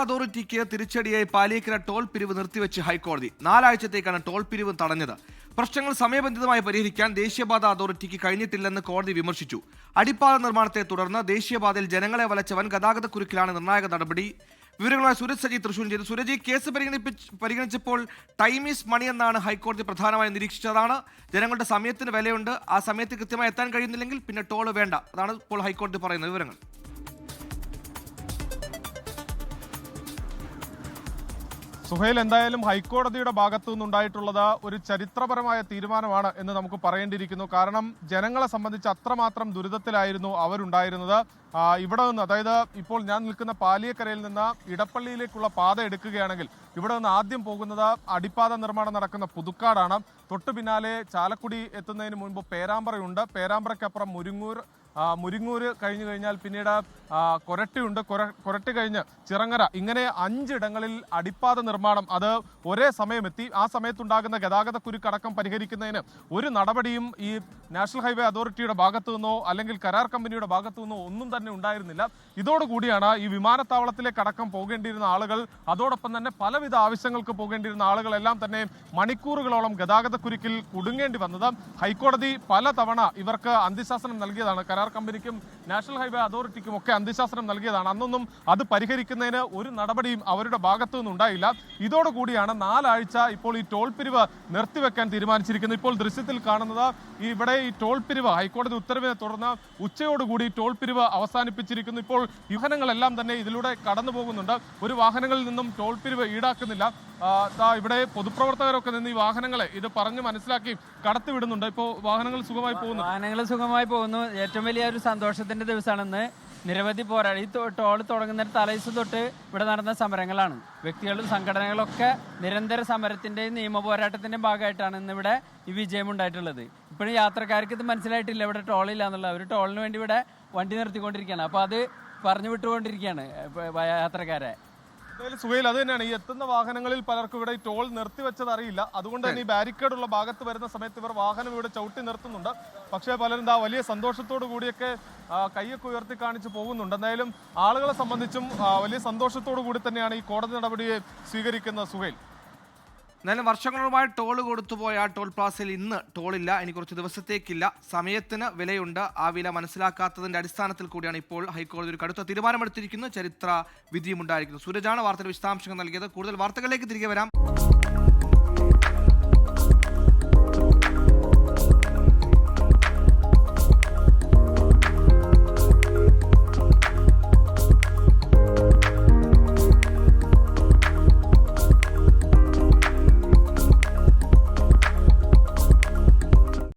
അതോറിറ്റിക്ക് തിരിച്ചടിയായി പാലിയേക്കര ടോൾ പിരിവ് നിർത്തിവെച്ച് ഹൈക്കോടതി 4 ആഴ്ചത്തേക്കാണ് ടോൾ പിരിവ് തടഞ്ഞത്. പ്രശ്നങ്ങൾ സമയബന്ധിതമായി പരിഹരിക്കാൻ ദേശീയപാത അതോറിറ്റിക്ക് കഴിഞ്ഞിട്ടില്ലെന്ന് കോടതി വിമർശിച്ചു. അടിപ്പാത നിർമ്മാണത്തെ തുടർന്ന് ദേശീയപാതയിൽ ജനങ്ങളെ വലച്ച വൻ ഗതാഗതക്കുരുക്കിലാണ് നിർണായക നടപടി. വിവരങ്ങളുമായി സുരജ് സജി തൃശൂർ ചെയ്തു. സുരജ്, കേസ് പരിഗണിച്ചപ്പോൾ ടൈം ഈസ് മണി എന്നാണ് ഹൈക്കോടതി പ്രധാനമായും നിരീക്ഷിച്ചതാണ്. ജനങ്ങളുടെ സമയത്തിന് വിലയുണ്ട്, ആ സമയത്ത് കൃത്യമായി എത്താൻ കഴിയുന്നില്ലെങ്കിൽ പിന്നെ ടോൾ വേണ്ട, അതാണ് ഇപ്പോൾ ഹൈക്കോടതി പറയുന്ന വിവരങ്ങൾ. സുഹൈൽ, എന്തായാലും ഹൈക്കോടതിയുടെ ഭാഗത്തു നിന്നുണ്ടായിട്ടുള്ളത് ഒരു ചരിത്രപരമായ തീരുമാനമാണ് എന്ന് നമുക്ക് പറയേണ്ടിയിരിക്കുന്നു. കാരണം ജനങ്ങളെ സംബന്ധിച്ച് അത്രമാത്രം ദുരിതത്തിലായിരുന്നു അവരുണ്ടായിരുന്നത്. ഇവിടെ നിന്ന്, അതായത് ഇപ്പോൾ ഞാൻ നിൽക്കുന്ന പാലിയേക്കരയിൽ നിന്ന് ഇടപ്പള്ളിയിലേക്കുള്ള പാത എടുക്കുകയാണെങ്കിൽ ഇവിടെ നിന്ന് ആദ്യം പോകുന്നത് അടിപ്പാത നിർമ്മാണം നടക്കുന്ന പുതുക്കാടാണ്. തൊട്ടു പിന്നാലെ ചാലക്കുടി എത്തുന്നതിന് മുൻപ് പേരാമ്പ്രയുണ്ട്. പേരാമ്പ്രയ്ക്കപ്പുറം മുരിങ്ങൂര് കഴിഞ്ഞു കഴിഞ്ഞാൽ പിന്നീട് കൊരട്ടിയുണ്ട്. കൊരട്ടി കഴിഞ്ഞ് ചിറങ്ങര, ഇങ്ങനെ 5 ഇടങ്ങളിൽ അടിപ്പാത നിർമ്മാണം അത് ഒരേ സമയമെത്തി. ആ സമയത്തുണ്ടാകുന്ന ഗതാഗതക്കുരുക്കടക്കം പരിഹരിക്കുന്നതിന് ഒരു നടപടിയും ഈ നാഷണൽ ഹൈവേ അതോറിറ്റിയുടെ ഭാഗത്തു നിന്നോ അല്ലെങ്കിൽ കരാർ കമ്പനിയുടെ ഭാഗത്തു നിന്നോ ഒന്നും തന്നെ ഉണ്ടായിരുന്നില്ല. ഇതോടുകൂടിയാണ് ഈ വിമാനത്താവളത്തിലേക്ക് അടക്കം പോകേണ്ടിയിരുന്ന ആളുകൾ, അതോടൊപ്പം തന്നെ പലവിധ ആവശ്യങ്ങൾക്ക് പോകേണ്ടിയിരുന്ന ആളുകളെല്ലാം തന്നെ മണിക്കൂറുകളോളം ഗതാഗതക്കുരുക്കിൽ കുടുങ്ങേണ്ടി വന്നത്. ഹൈക്കോടതി പലതവണ ഇവർക്ക് അന്ത്യശാസനം നൽകിയതാണ്. കരാർ കമ്പനിക്കും നാഷണൽ ഹൈവേ അതോറിറ്റിക്കും ഒക്കെ അന്ത്യശാസനം നൽകിയതാണ്. അന്നൊന്നും അത് പരിഹരിക്കുന്നതിന് ഒരു നടപടിയും അവരുടെ ഭാഗത്തു നിന്നുണ്ടായില്ല. ഇതോടുകൂടിയാണ് 4 ആഴ്ച ഇപ്പോൾ ഈ ടോൾ പിരിവ് നിർത്തിവെക്കാൻ തീരുമാനിച്ചിരിക്കുന്നത്. ഇപ്പോൾ ദൃശ്യത്തിൽ കാണുന്നത് ഇവിടെ ഈ ടോൾ പിരിവ് ഹൈക്കോടതി ഉത്തരവിനെ തുടർന്ന് ഉച്ചയോടുകൂടി ടോൾ പിരിവ് അവസാനിപ്പിച്ചിരിക്കുന്നു. ഇപ്പോൾ വാഹനങ്ങളെല്ലാം തന്നെ ഇതിലൂടെ കടന്നു പോകുന്നുണ്ട്. ഒരു വാഹനങ്ങളിൽ നിന്നും ടോൾ പിരിവ് ഈടാക്കുന്നില്ല. ഇവിടെ പൊതുപ്രവർത്തകരൊക്കെ നിന്ന് ഈ വാഹനങ്ങളെ ഇത് പറഞ്ഞ് മനസ്സിലാക്കി കടത്തിവിടുന്നുണ്ട്. ഇപ്പോൾ വാഹനങ്ങൾ സുഖമായി പോകുന്നു. ഏറ്റവും വലിയ ഒരു സന്തോഷത്തിന്റെ ദിവസമാണെന്ന്. നിരവധി പോരാളി ടോൾ തുടങ്ങുന്ന തലേദിവസം തൊട്ട് ഇവിടെ നടന്ന സമരങ്ങളാണ്. വ്യക്തികളും സംഘടനകളൊക്കെ നിരന്തര സമരത്തിന്റെയും നിയമ പോരാട്ടത്തിന്റെയും ഭാഗമായിട്ടാണ് ഇന്നിവിടെ ഈ വിജയം ഉണ്ടായിട്ടുള്ളത്. ഇപ്പോഴും യാത്രക്കാർക്ക് ഇത് മനസ്സിലായിട്ടില്ല ഇവിടെ ടോളില്ല എന്നുള്ളത്. അവർ ടോളിന് വേണ്ടി ഇവിടെ വണ്ടി നിർത്തിക്കൊണ്ടിരിക്കുകയാണ്. അപ്പോൾ അത് പറഞ്ഞു വിട്ടുകൊണ്ടിരിക്കുകയാണ് യാത്രക്കാരെ. സുഹൈൽ, അത് തന്നെയാണ്, ഈ എത്തുന്ന വാഹനങ്ങളിൽ പലർക്കും ഇവിടെ ടോൾ നിർത്തിവെച്ചത് അറിയില്ല. അതുകൊണ്ട് തന്നെ ഈ ബാരിക്കേഡ് ഉള്ള ഭാഗത്ത് വരുന്ന സമയത്ത് ഇവർ വാഹനം ഇവിടെ ചവിട്ടി നിർത്തുന്നുണ്ട്. പക്ഷേ പലരും വലിയ സന്തോഷത്തോടു കൂടിയൊക്കെ കൈയൊക്കെ ഉയർത്തി കാണിച്ച് പോകുന്നുണ്ട്. എന്തായാലും ആളുകളെ സംബന്ധിച്ചും വലിയ സന്തോഷത്തോടു കൂടി തന്നെയാണ് ഈ കോടതി നടപടിയെ സ്വീകരിക്കുന്നത്. സുഹൈൽ, എന്നാലും വർഷങ്ങളുമായി ടോൾ കൊടുത്തുപോയ ടോൾ പ്ലാസയിൽ ഇന്ന് ടോളില്ല, ഇനി കുറച്ച് ദിവസത്തേക്കില്ല. സമയത്തിന് വിലയുണ്ട്, ആ വില മനസ്സിലാക്കാത്തതിന്റെ അടിസ്ഥാനത്തിൽ കൂടിയാണ് ഇപ്പോൾ ഹൈക്കോടതി ഒരു കടുത്ത തീരുമാനമെടുത്തിരിക്കുന്നത്. ചരിത്ര വിധിയും ഉണ്ടായിരിക്കുന്നു. സൂരജാണ് വാർത്തയുടെ വിശദാംശങ്ങൾ നൽകിയത്. കൂടുതൽ വാർത്തകളിലേക്ക് തിരികെ വരാം.